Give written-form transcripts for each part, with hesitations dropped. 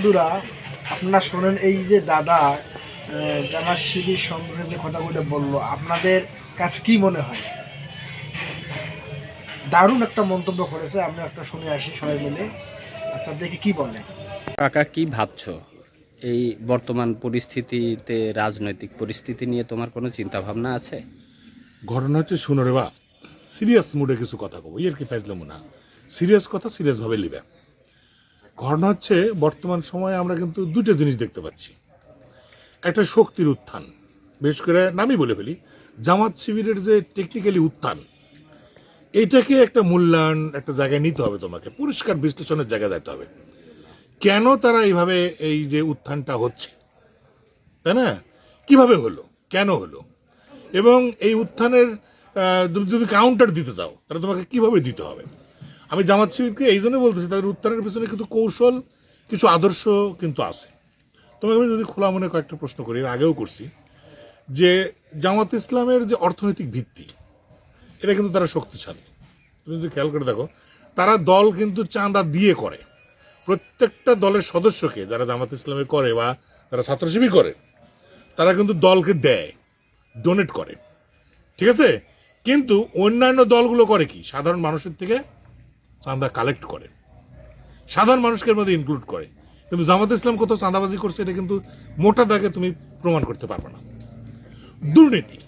বন্ধুরা, আপনারা শোনেন এই যে দাদা জামাত শিবির সম্পর্কে যে কথাগুলো বললো, আপনাদের কাছে কি মনে হয়? দারুণ একটা মন্তব্য করেছে, আমরা একটা শুনে আসি সবাই মিলে। আচ্ছা, দেখি কি বলে। কাকা, কি ভাবছো এই বর্তমান পরিস্থিতিতে? রাজনৈতিক পরিস্থিতি নিয়ে তোমার কোনো চিন্তা ভাবনা আছে? ঘটনা হচ্ছে, শুনো রে বা, সিরিয়াস মুডে কিছু কথা কব, এর কি ফাইজলাম না, সিরিয়াস কথা সিরিয়াসভাবে লিবে। ঘটনা হচ্ছে, বর্তমান সময়ে আমরা কিন্তু দুটো জিনিস দেখতে পাচ্ছি। একটা শক্তির উত্থান, বিশেষ করে নামই বলে ফেলি, জামাত শিবিরের যে টেকনিক্যালি উত্থান, এটাকে একটা মূল্যায়ন একটা জায়গায় নিতে হবে, তোমাকে পরিষ্কার বিশ্লেষণের জায়গায় যেতে হবে। কেন তারা এইভাবে এই যে উত্থানটা হচ্ছে, তাই না, কিভাবে হলো, কেন হলো, এবং এই উত্থানের তুমি কাউন্টার দিতে চাও তাহলে তোমাকে কিভাবে দিতে হবে। আমি জামাত শিবিরকে এই জন্য বলতেছি, তাদের উত্থানের পিছনে কিন্তু কৌশল, কিছু আদর্শ কিন্তু আছে। তোমাকে আমি যদি খোলা মনে কয়েকটা প্রশ্ন করি, আগেও করছি, যে জামাত ইসলামের যে অর্থনৈতিক ভিত্তি, এটা কিন্তু তারা শক্তিশালী। তুমি যদি খেয়াল করে দেখো, তারা দল কিন্তু চাঁদা দিয়ে করে। প্রত্যেকটা দলের সদস্যকে যারা জামাত ইসলামে করে বা যারা ছাত্র শিবির করে, তারা কিন্তু দলকে দেয়, ডোনেট করে, ঠিক আছে। কিন্তু অন্যান্য দলগুলো করে কি, সাধারণ মানুষের থেকে চাঁদা কালেক্ট করে, সাধারণ মানুষকে মধ্যে ইনক্লুড করে। কিন্তু জামাত ইসলাম কোথাও চাঁদাবাজি করছে, এটা কিন্তু মোটা দাগে তুমি প্রমাণ করতে পারবে না। দুর্নীতি,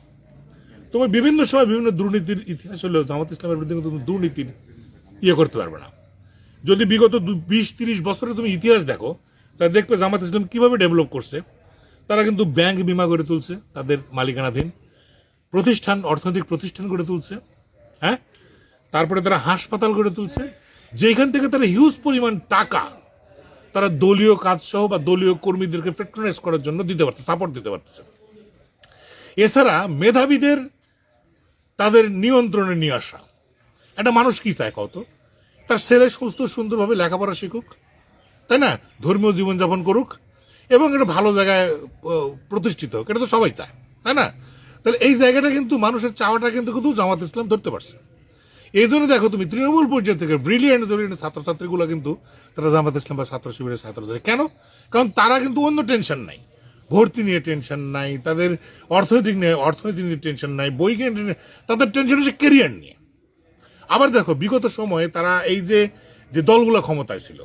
তুমি বিভিন্ন সময় বিভিন্ন দুর্নীতির ইতিহাস হলেও জামাত ইসলামের বিরুদ্ধে কিন্তু তুমি দুর্নীতির ইয়ে করতে পারবে না। যদি বিগত 20-30 বছরে তুমি ইতিহাস দেখো, তা দেখবে জামাত ইসলাম কিভাবে ডেভেলপ করছে। তারা কিন্তু ব্যাংক বিমা গড়ে তুলছে, তাদের মালিকানাধীন প্রতিষ্ঠান, অর্থনৈতিক প্রতিষ্ঠান গড়ে তুলছে, হ্যাঁ। তারপরে তারা হাসপাতাল গড়ে তুলছে, যেখান থেকে তারা হিউজ পরিমাণ টাকা তারা দলীয় কাজ সহ বা দলীয় কর্মীদেরকে পেট্রোনাইজ করার জন্য দিতে পারছে, সাপোর্ট দিতে পারছে। এছাড়া মেধাবীদের তাদের নিয়ন্ত্রণে নিয়ে আসা। একটা মানুষ কি চায় কত, তার ছেলে সুস্থ সুন্দরভাবে লেখাপড়া শিখুক, তাই না, ধর্মীয় জীবনযাপন করুক এবং একটা ভালো জায়গায় প্রতিষ্ঠিত হোক, এটা তো সবাই চায়, তাই না। তাহলে এই জায়গাটা কিন্তু মানুষের চাওয়াটা কিন্তু জামাত ইসলাম ধরতে পারছে। এই জন্য দেখো তুমি তৃণমূল পর্যায়ে থেকে ব্রিলিয়েন্ট ছাত্রছাত্রীগুলো কিন্তু তারা জামাত ইসলাম বা ছাত্র শিবিরের ছাত্র। কেন? কারণ তারা কিন্তু অন্য টেনশন নাই, ভর্তি নিয়ে টেনশন নাই, তাদের অর্থনৈতিক নিয়ে টেনশন নাই, বই কিনে, তাদের টেনশন হচ্ছে কেরিয়ার নিয়ে। আবার দেখো বিগত সময়ে তারা এই যে যে দলগুলো ক্ষমতায় ছিল,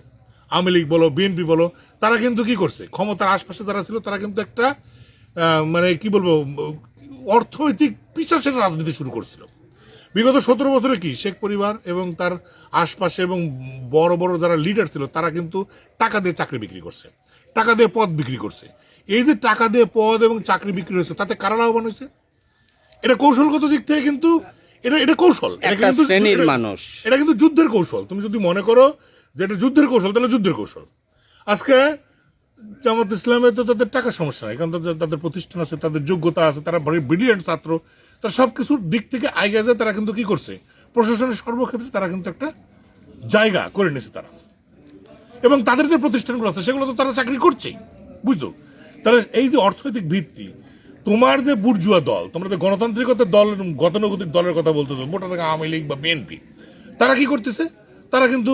আওয়ামী লীগ বলো বিএনপি বলো, তারা কিন্তু কি করছে, ক্ষমতার আশপাশে যারা ছিল তারা কিন্তু একটা মানে কি বলবো, অর্থনৈতিক পিছাসের রাজনীতি শুরু করছিল। বিগত 17 বছরে কি শেখ পরিবার এবং তার আশপাশে এবং বড় বড় যারা লিডার ছিল, তারা কিন্তু টাকা দিয়ে চাকরি বিক্রি করছে, টাকা দিয়ে পদ বিক্রি করছে। এই যে টাকা দিয়ে পদ এবং চাকরি বিক্রি হয়েছে, তাতে কারা লাভবান হয়েছে? এটা কৌশলগত দিক থেকে কিন্তু এটা কৌশল, একটা শ্রেণীর মানুষ, এটা কিন্তু যুদ্ধের কৌশল। তুমি যদি মনে করো যে এটা যুদ্ধের কৌশল, তাহলে যুদ্ধের কৌশল। আজকে জামাত ইসলামে তো তাদের টাকার সমস্যা নাই, কারণ তাদের প্রতিষ্ঠান আছে, তাদের যোগ্যতা আছে, তারা ব্রিলিয়েন্ট ছাত্র, তারা সবকিছুর দিক থেকে আগে যায়। তারা কিন্তু কি করছে, প্রশাসনের সর্বক্ষেত্রে তারা কিন্তু একটা জায়গা করে নিয়েছে তারা, এবং তাদের যে প্রতিষ্ঠানগুলো আছে সেগুলো তো তারা চাকরি করছেই, বুঝছো। তাহলে এই যে অর্থনৈতিক ভিত্তি, তোমার যে বুর্জুয়া দল, তোমরা যে গণতান্ত্রিকতার দল, গতানুগতিক দলের কথা বলতেছো, মোটা থেকে আওয়ামী লীগ বা বিএনপি, তারা কি করতেছে, তারা কিন্তু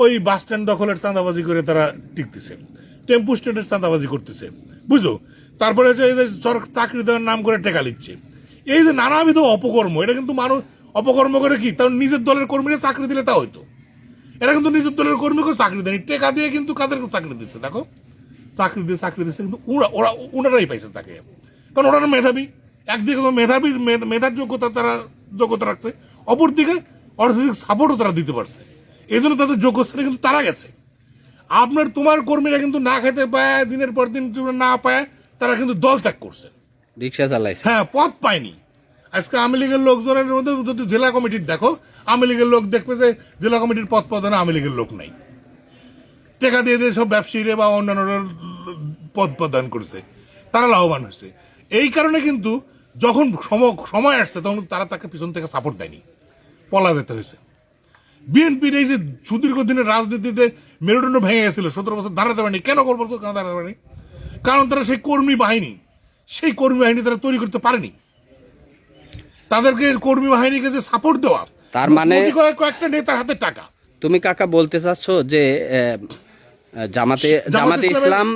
ওই বাস স্ট্যান্ড দখলের চাঁদাবাজি করে তারা টিকতেছে, টেম্পু স্ট্যান্ডের চাঁদাবাজি করতেছে, বুঝছো। তারপরে যে চাকরি দেওয়ার নাম করে টেকা লিচ্ছে, এই যে নানাবিধ অপকর্ম, এটা কিন্তু মানুষ অপকর্ম করে কি, তার নিজের দলের কর্মীরা চাকরি দিলে তা হইতো। এরা কিন্তু নিজের দলের কর্মীকেও চাকরি দেয়নি, টেকা দিয়ে কিন্তু কাদেরকে চাকরি দিচ্ছে, দেখো চাকরি দিচ্ছে কিন্তু ওনারাই পাইছে চাকরি, কারণ ওরা মেধাবী। একদিকে মেধাবী, মেধার যোগ্যতা রাখছে, অপরদিকে অর্থনৈতিক সাপোর্টও তারা দিতে পারছে, এই জন্য তাদের যোগ্য স্থানে কিন্তু তারা গেছে। তোমার কর্মীরা কিন্তু না খেতে পায়, দিনের পর দিন না পায়, তারা কিন্তু দল ত্যাগ করছে, রিক্সা চালাইছে, হ্যাঁ, পদ পায়নি। আজকে আওয়ামী লীগের লোকজনের মধ্যে যদি জেলা কমিটির দেখো, আওয়ামী লীগের লোক দেখবে যে জেলা কমিটির পদ প্রদানে আওয়ামী লীগের লোক নাই, টেকা দিয়ে দিয়ে সব ব্যবসায়ীরা বা অন্যান্য পদ প্রদান করছে, তারা লাভবান হয়েছে। এই কারণে কিন্তু যখন সময় আসছে তখন তারা তাকে পিছন থেকে সাপোর্ট দেয়নি, পলা যেতে হয়েছে। বিএনপির এই যে সুদীর্ঘ দিনের রাজনীতিতে মেরুদণ্ড ভেঙে গেছিল, 17 বছর দাঁড়াতে পারেনি। কেন করবো, কেন দাঁড়াতে পারেনি? কারণ তারা সেই কর্মী বাহিনী তারা তৈরি করতে পারেনি। তাদেরকে কর্মী বাহিনীকে যে সাপোর্ট দেওয়া, তার মানে কয়েকটা নেতার হাতে টাকা। তুমি কাকা বলতে চাচ্ছ যে জামাতে জামাতে ইসলাম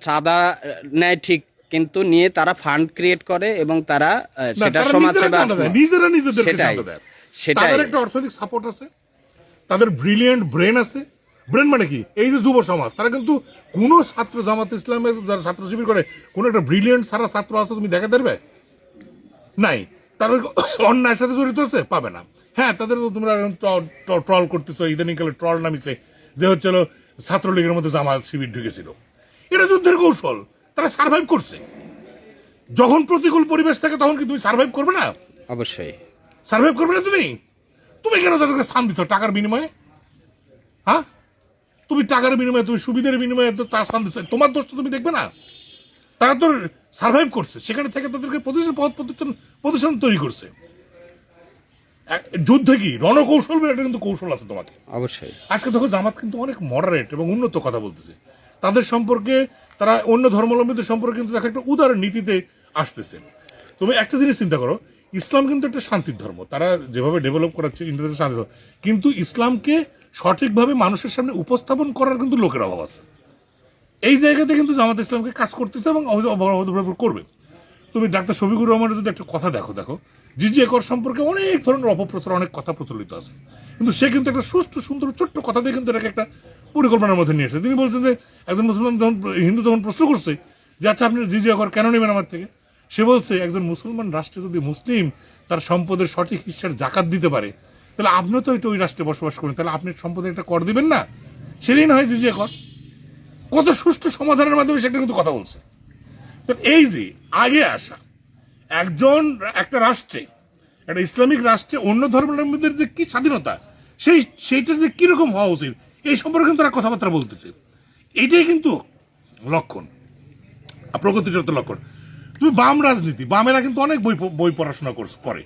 চাঁদা নেয় ঠিক, কিন্তু নিয়ে তারা ফান্ড ক্রিয়েট করে এবং তারা সেটা তারা সমাজসেবা নিজেরা নিজেদেরকে সেটাই চাঁদা দেয়। সেটাই তাদের একটা অর্থনৈতিক সাপোর্ট আছে, তাদের ব্রিলিয়েন্ট ব্রেন আছে। ব্রেন মানে কি, এই যে যুব সমাজ, তারা কিন্তু কোনো ছাত্র জামাত ইসলামের যারা ছাত্র শিবির করে কোনো একটা ব্রিলিয়েন্ট সারা ছাত্র আছে তুমি দেখা দেবে নাই। তারা অন্যায়ের সাথে জড়িত আছে পাবে না। হ্যাঁ, তাদের তোমরা ট্রল করতেছো, ইদানিংকালে ট্রল নামিছে যে হচ্ছিল ছাত্রলীগের মধ্যে জামাত শিবির ঢুকেছিল। এটা যুদ্ধের কৌশল, তারা সার্ভাইভ করছে। যখন প্রতিকূল পরিবেশ থাকে তখন কি তুমি সার্ভাইভ করবে না? অবশ্যই সার্ভাইভ করবে না তুমি? তুমি কেন তাদেরকে স্থান দিচ্ছ টাকার বিনিময়ে? হ্যাঁ, তুমি টাকার বিনিময়ে, তুমি সুবিধার বিনিময়ে তো তার স্থান দিচ্ছ, তোমার দোষ তো তুমি দেখবে না? তারা তো সার্ভাইভ করছে, সেখানে থেকে তাদেরকে প্রতিষ্ঠান তৈরি করছে। যুদ্ধে কি রণকৌশল বলে একটা কিন্তু কৌশল আছে তোমাকে। অবশ্যই আজকে দেখো জামাত কিন্তু অনেক মডারেট এবং উন্নত কথা বলতেছে। তাদের সম্পর্কে, তারা অন্য ধর্মাবলম্বীদের সম্পর্কে কিন্তু দেখো একটা উদার নীতিতে আসতেছে। তুমি একটা জিনিস চিন্তা করো, ইসলাম কিন্তু একটা শান্তির ধর্ম, তারা যেভাবে ডেভেলপ করাচ্ছে ইন্ডিয়াতে শান্তি ধর্ম, কিন্তু ইসলামকে সঠিকভাবে মানুষের সামনে উপস্থাপন করার কিন্তু লোকের অভাব আছে। এই জায়গাতে কিন্তু জামাত ইসলামকে কাজ করতেছে এবং অবশ্যই করবে। তুমি ডাক্তার শফিকুর রহমানের যদি একটা কথা দেখো জিজিএ কর সম্পর্কে অনেক ধরনের অপপ্রচার, অনেক কথা প্রচলিত আছে, কিন্তু সে কিন্তু একটা সুষ্ঠু সুন্দর ছোট্ট কথা দিয়ে কিন্তু এটাকে একটা পরিকল্পনার মধ্যে নিয়ে এসেছে। তিনি বলছেন যে একজন মুসলমান হিন্দু যখন প্রশ্ন করছে যে আচ্ছা আপনি জিজিএ কর কেন নেবেন আমার থেকে, সে বলছে একজন মুসলমান রাষ্ট্রে যদি মুসলিম তার সম্পদের সঠিক হিস্সার জাকাত দিতে পারে, তাহলে আপনিও তো ওই রাষ্ট্রে বসবাস করেন, তাহলে আপনি সম্পদের একটা কর দিবেন না? সেটাই না হয় জিজিএ কর। কত সুষ্ঠু সমাধানের মাধ্যমে সেটা কিন্তু কথা বলছে। তো এই যে আগে আসা একটা রাষ্ট্রে, একটা ইসলামিক রাষ্ট্রে অন্য ধর্মাবলম্বীদের যে কি স্বাধীনতা, সেইটার যে কিরকম হওয়া উচিত এই সম্পর্কে কিন্তু তারা কথাবার্তা বলতেছে। এটাই কিন্তু লক্ষণ, প্রগতিশীল লক্ষণ। তুমি বাম রাজনীতি, বামেরা কিন্তু অনেক বই পড়াশোনা করে,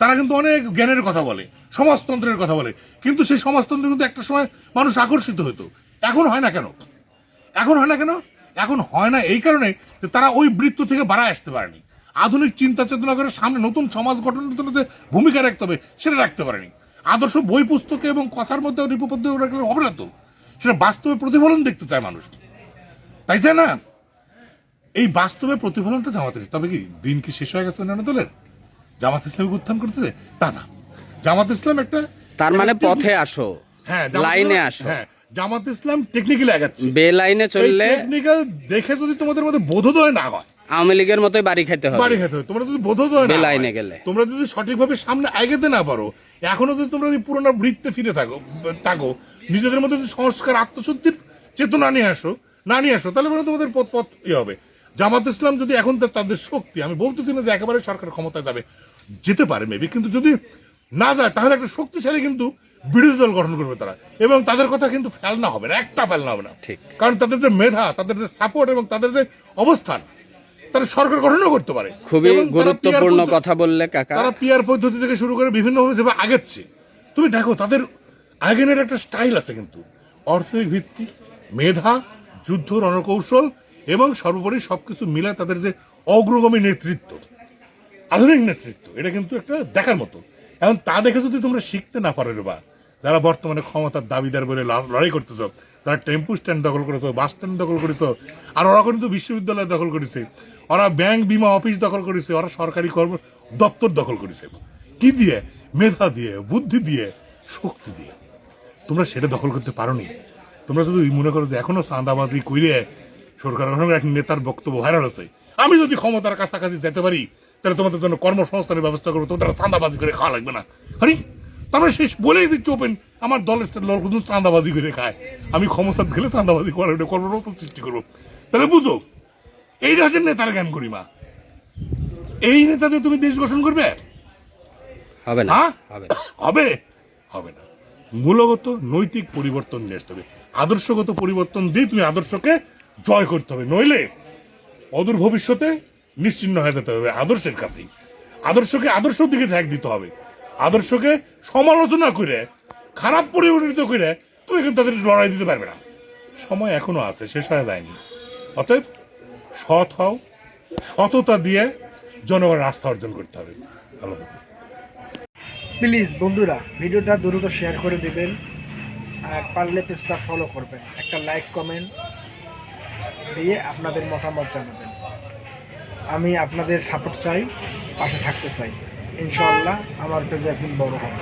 তারা কিন্তু অনেক জ্ঞানের কথা বলে, সমাজতন্ত্রের কথা বলে, কিন্তু সেই সমাজতন্ত্র কিন্তু একটা সময় মানুষ আকর্ষিত হতো। এখন হয় না কেন? এখন হয় না এই কারণে যে তারা ওই বৃত্ত থেকে বাড়ায় আসতে পারেনি। আধুনিক চিন্তা চেতনা করে সামনে নতুন সমাজ গঠনের জন্য যে ভূমিকা রাখতে হবে সেটা রাখতে পারেনি। আদর্শ বই পুস্তকে এবং কথার মধ্যে রিপোপদ্ধ রাখলে হবে না তো, সেটা বাস্তবে প্রতিফলন দেখতে চায় মানুষ, তাই চায় না? এই বাস্তবে প্রতিফলনটা জামাতের। তবে কি দিন কি শেষ হয়ে গেছে অন্যান্য দলের? জামাত ইসলামকে উত্থান করতেছে তা না। জামাত ইসলাম একটা, তার মানে পথে আসো, হ্যাঁ লাইনে আসো। হ্যাঁ, জামাত ইসলাম টেকনিক্যালি আগাচ্ছে। বে লাইনে চললে টেকনিক্যাল দেখে যদি তোমাদের মধ্যে বোধোদয় না হয়, আওয়ামী লীগের মতোই বাড়ি খেতে হবে। তোমরা যদি বোধোদয় না লাইনে হয়, গেলে তোমরা যদি সঠিকভাবে সামনে এগোতে না পারো, এখনো যদি তোমরা পুরোনো বৃত্তে ফিরে থাকো, নিজেদের মধ্যে যদি সংস্কার আত্মশুদ্ধির চেতনা নিয়ে আসো, তাহলে তোমাদের পথ হবে। জামাত ইসলাম যদি এখন তাদের শক্তি, আমি বলতেছি না যে একেবারে সরকার ক্ষমতায় যেতে পারে মেবি, কিন্তু যদি না যায় তাহলে একটা শক্তিশালী কিন্তু বিরোধী দল গঠন করবে তারা, এবং তাদের কথা কিন্তু ফেলনা হবে না, একটা ফেলনা হবে না। ঠিক, কারণ তাদের যে মেধা, তাদের যে সাপোর্ট এবং তাদের যে অবস্থান, তারা সরকার গঠনও করতে পারে। খুবই গুরুত্বপূর্ণ কথা বললে কাকা। তারা পিয়ার পদ্ধতি থেকে শুরু করে বিভিন্নভাবে যেভাবে আগেচ্ছে, তুমি দেখো তাদের আগেনের একটা স্টাইল আছে, কিন্তু অর্থনৈতিক ভিত্তি, মেধা, যুদ্ধ রণকৌশল এবং সর্বোপরি সবকিছু মিলে তাদের যে অগ্রগামী নেতৃত্ব, আধুনিক নেতৃত্ব, এটা কিন্তু একটা দেখার মতো। এখন তা দেখে যদি তোমরা শিখতে না পারো, বা যারা বর্তমানে ক্ষমতার দাবিদার বলে লড়াই করতেছ, তারা টেম্পু স্ট্যান্ড দখল করেছো, বাস স্ট্যান্ড দখল করেছো, আর ওরা কিন্তু বিশ্ববিদ্যালয় দখল করেছে, ওরা ব্যাংক বিমা অফিস দখল করেছে, ওরা সরকারি কর্ম দপ্তর দখল করেছে। কি দিয়ে? মেধা দিয়ে, বুদ্ধি দিয়ে, শক্তি দিয়ে। তোমরা সেটা দখল করতে পারোনি। তোমরা যদি মনে করো যে এখনো চাঁদাবাজি কইরে সরকার এক নেতার বক্তব্য ভাইরাল আছে, আমি যদি ক্ষমতার কাছাকাছি যেতে পারি তাহলে তোমাদের জন্য কর্মসংস্থানের ব্যবস্থা করবো, তোমাদের চাঁদাবাজি করে খাওয়া লাগবে না। আরে তারপরে শেষ বলেই দিচ্ছি ওপেন, আমার দলের লোক চাঁদাবাজি করে খায়, আমি ক্ষমতা গেলে চাঁদাবাজি করে কর্মরত সৃষ্টি করবো। তাহলে বুঝো, এইটা হচ্ছে নেতার জ্ঞান গরিমা। এই নেতাদের তুমি দেশ গঠন করবে? হবে না, হবে না। মূলগত নৈতিক পরিবর্তন নিয়ে আসতে হবে, আদর্শগত পরিবর্তন দিয়ে তুমি আদর্শকে জয় করতে হবে, নইলে অদূর ভবিষ্যতে নিশ্চিহ্ন হয়ে যেতে হবে আদর্শের কাছেই। আদর্শকে আদর্শের দিকে ঠেক দিতে হবে, আদর্শকে সমালোচনা করে, খারাপ পরিবর্তিত করে তুমি কিন্তু তাদের লড়াই দিতে পারবে না। সময় এখনো আছে, শেষ হয়ে যায়নি। অতএব সৎ হও, সততা দিয়ে জনগণের আস্থা অর্জন করতে হবে। ভালো থাকবে। প্লিজ বন্ধুরা ভিডিওটা দ্রুত শেয়ার করে দিবেন আর পারলে পেজটা ফলো করবেন, একটা লাইক কমেন্ট দিয়ে আপনাদের মতামত জানাবেন। আমি আপনাদের সাপোর্ট চাই, পাশে থাকতে চাই। ইনশাআল্লাহ আমার পেজ একদিন বড় হবে।